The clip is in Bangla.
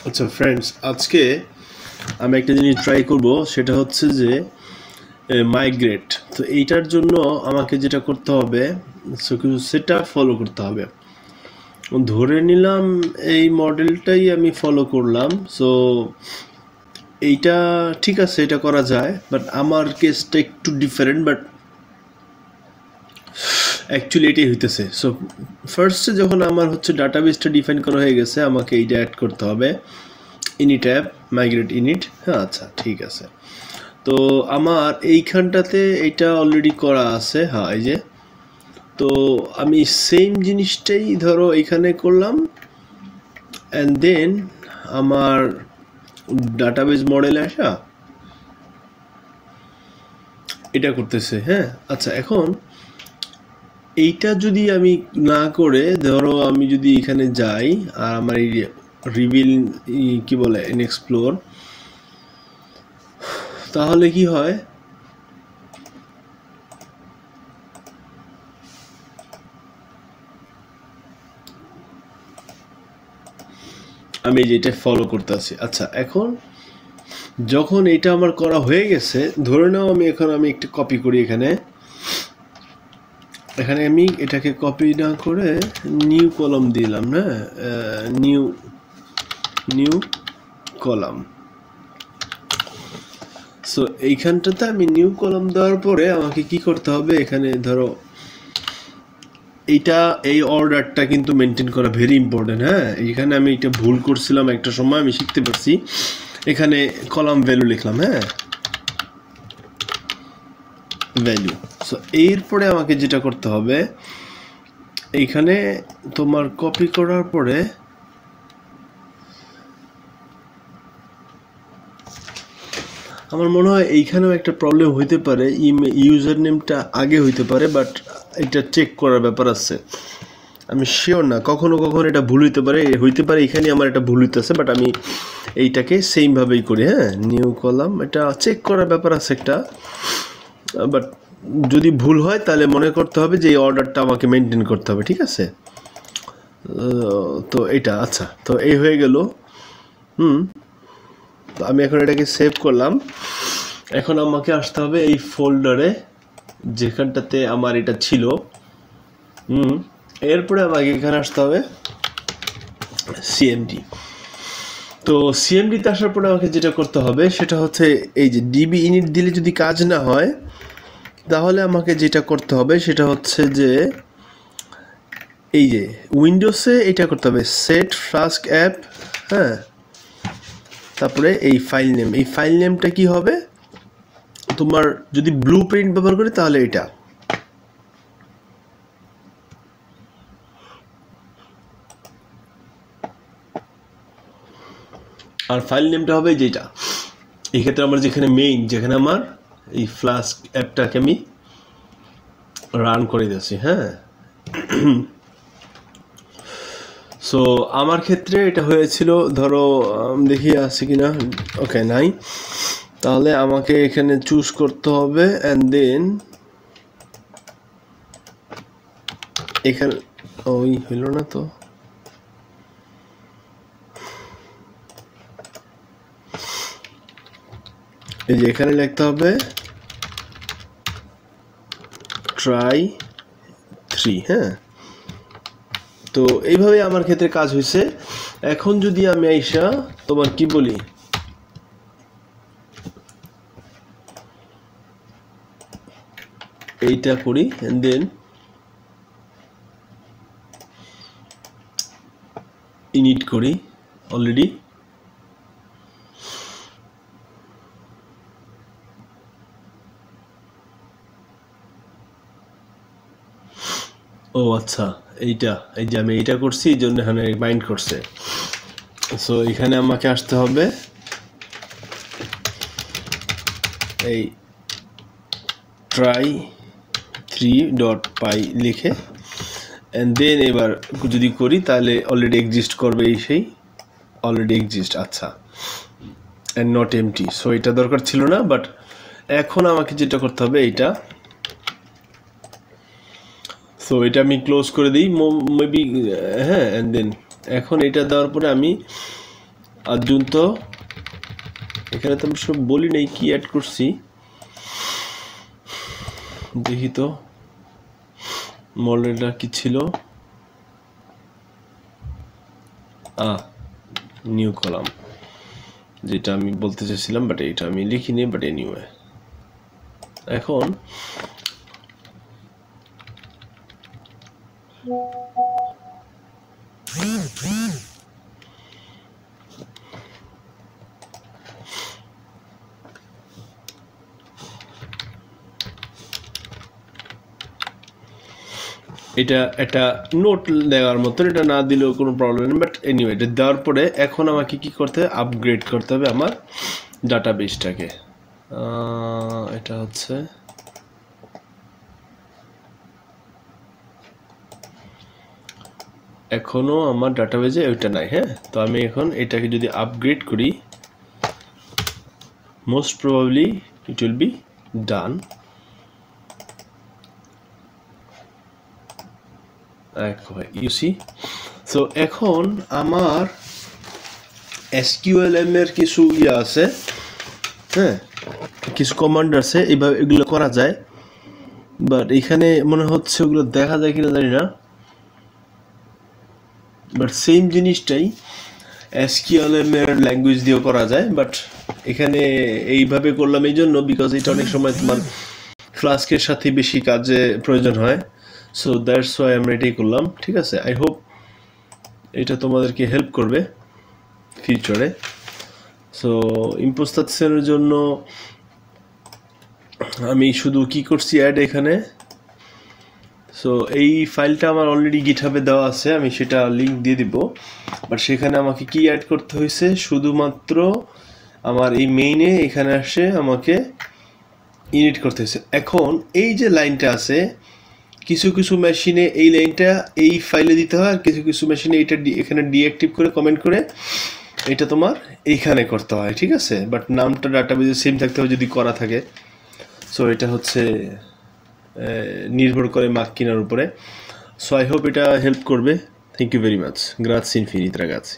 আচ্ছা ফ্রেন্ডস, আজকে আমি একটা জিনিস ট্রাই করব, সেটা হচ্ছে যে মাইগ্রেট। তো এইটার জন্য আমাকে যেটা করতে হবে, কিছু সেটা ফলো করতে হবে। ধরে নিলাম এই মডেলটাই আমি ফলো করলাম। সো এইটা ঠিক আছে, এটা করা যায়, বাট আমার কেসটা একটু ডিফারেন্ট। বাট অ্যাকচুয়ালি এটাই হইতেছে। সো ফার্স্টে যখন আমার হচ্ছে ডাটাবেসটা ডিফাইন করা হয়ে গেছে, আমাকে এইটা অ্যাড করতে হবে, ইনিট অ্যাপ মাইগ্রেট ইনিট। হ্যাঁ, আচ্ছা ঠিক আছে। তো আমার এইখানটাতে এটা অলরেডি করা আছে। হ্যাঁ, এই যে। তো আমি সেম জিনিসটাই ধরো এইখানে করলাম, অ্যান্ড দেন আমার ডাটাবেস মডেলে আসা এটা করতেছে। হ্যাঁ, আচ্ছা, এখন এইটা যদি আমি না করে, ধরো আমি যদি এখানে যাই আর আমার এই রিভিল কি বলে এক্সপ্লোর, তাহলে কি হয়, আমি যেটা ফলো করতে আছি। আচ্ছা, এখন যখন এটা আমার করা হয়ে গেছে, ধরে নাও আমি একটা কপি করি এখানে আমি এটাকে কপি না করে নিউ কলাম দিলাম না, নিউ কলাম। সো এইখানটাতে আমি নিউ কলাম দেওয়ার পরে আমাকে কি করতে হবে, এখানে ধরো এই অর্ডারটা কিন্তু মেনটেন করা ভেরি ইম্পর্টেন্ট। হ্যাঁ, এইখানে আমি এটা ভুল করছিলাম একটা সময়, আমি শিখতে পারছি। এখানে কলাম ভ্যালু লিখলাম, হ্যাঁ, ভ্যালু। সো এরপরে আমাকে যেটা করতে হবে, এইখানে তোমার কপি করার পরে আমার মনে হয় এইখানেও একটা প্রবলেম হইতে পারে, ইউজার নেমটা আগে হইতে পারে, বাট এটা চেক করার ব্যাপার আছে। আমি শিওর না, কখনো কখনো এটা ভুল হইতে পারে এখানে আমার এটা ভুল হইতেছে, বাট আমি এইটাকে সেমভাবেই করি। হ্যাঁ, নিউ কলাম, এটা চেক করার ব্যাপার আছে একটা। বাট যদি ভুল হয় তাহলে মনে করতে হবে যে এই অর্ডারটা আমাকে মেনটেন করতে হবে, ঠিক আছে? তো এটা আচ্ছা, তো এই হয়ে গেল। তো আমি এখন এটাকে সেভ করলাম। এখন আমাকে আসতে হবে এই ফোল্ডারে যেখানটাতে আমার এটা ছিল। এরপরে আমাকে এখানে আসতে হবে সিএমডি। তো সিএমডিতে আসার পরে আমাকে যেটা করতে হবে সেটা হচ্ছে, এই যে ডিবি ইনিট দিলে যদি কাজ না হয়, তাহলে আমাকে যেটা করতে হবে সেটা হচ্ছে যে এই যে উইন্ডোজে এটা করতে হবে, সেট ফ্লাস্ক অ্যাপ। হ্যাঁ, তারপরে এই ফাইল নেমটা কি হবে, তোমার যদি ব্লু প্রিন্ট ব্যবহার করি তাহলে এটা, আর ফাইল নেমটা হবে যেটা এই ক্ষেত্রে আমার যেখানে আমার এই ফ্লাস্ক অ্যাপটাকে আমি রান করে দিচ্ছি। হ্যাঁ, সো আমার ক্ষেত্রে এটা হয়েছিল, ধরো দেখি আছে কিনা, ওকে নাই, তাহলে আমাকে এখানে চুজ করতে হবে, অ্যান্ড দেন এখানে ওই হইল না, তো এই যে এখানে লিখতে হবে try 3। হ্যাঁ, তো এইভাবে আমার ক্ষেত্রে কাজ হয়েছে। এখন যদি আমি আইসা তোমার কি বলি, এইটা করি, এন্ড দেন ইনিট করি অলরেডি, ও আচ্ছা, এই যে আমি এইটা করছি, এই জন্য এখানে মাইন্ড করছে। সো এখানে আমাকে আসতে হবে এই try3.py লিখে, অ্যান্ড দেন এবার যদি করি তাহলে অলরেডি এক্সিস্ট করবে, সেই অলরেডি এক্সিস্ট। আচ্ছা, অ্যান্ড নট এমটি। সো এটা দরকার ছিল না, বাট এখন আমাকে যেটা করতে হবে এইটা, সো এটা আমি ক্লোজ করে দিই মেবি। হ্যাঁ, অ্যান্ড দেন এখন এটা দেওয়ার পরে আমি aggiunto এখানে তো আমি সব বলি নাই কি অ্যাড করছি দেখি তো মডেলটা কি ছিল নিউ কলাম যেটা আমি বলতে চাইছিলাম বাট এটা আমি লিখিনি বাট এনিওয়ে এখন এটা একটা নোট দেওয়ার মতো এটা না দিলেও কোনো প্রবলেম নেই বাট এনিওয়ে এটা দেওয়ার পরে এখন আমাকে কি করতে হবে আপগ্রেড করতে হবে আমার ডাটাবেসটাকে এটা হচ্ছে এখনো আমার ডাটাবেসে ওইটা নাই হ্যাঁ তো আমি এখন এটাকে যদি আপগ্রেড করি most probably it will be done you see so এখন আমার SQLM এর কিছু আছে হ্যাঁ কিছু কমান্ড আছে এইভাবে এগুলো করা যায় বাট এখানে মনে হচ্ছে ওগুলো দেখা যায় কিনা জানি না বাট সেম জিনিসটাই SQLM এর ল্যাঙ্গুয়েজ দিয়েও করা যায় বাট এখানে এইভাবে করলাম এই জন্য বিকজ এটা অনেক সময় তোমার ফ্লাস্কের সাথে বেশি কাজে প্রয়োজন হয় সো দ্যাটস ওয়াই আমরা এটাই করলাম ঠিক আছে আই হোপ এটা তোমাদেরকে হেল্প করবে ফিউচারে সো ইম্পোস্টার জন্য আমি শুধু কি করছি অ্যাড এখানে সো এই ফাইলটা আমার অলরেডি গিটহাবে দেওয়া আছে আমি সেটা লিংক দিয়ে দিব বাট সেখানে আমাকে কি অ্যাড করতে হয়েছে শুধুমাত্র আমার এই মেইনে এখানে আসে আমাকে ইনিট করতে হয়েছে এখন এই যে লাইনটা আছে কিছু কিছু মেশিনে এই লাইনটা এই ফাইলে দিতে হয় আর কিছু কিছু মেশিনে এটা এখানে ডিঅ্যাক্টিভ করে কমেন্ট করে এটা তোমার এইখানে করতে হয় ঠিক আছে বাট নামটা ডাটাবেজে সেম থাকতে হবে যদি করা থাকে সো এটা হচ্ছে নির্ভর করে মাক্কিনার উপরে সো আই হোপ এটা হেল্প করবে থ্যাংক ইউ ভেরি মাচ গ্রাzie ইনফিনিট রাগাচ্ছি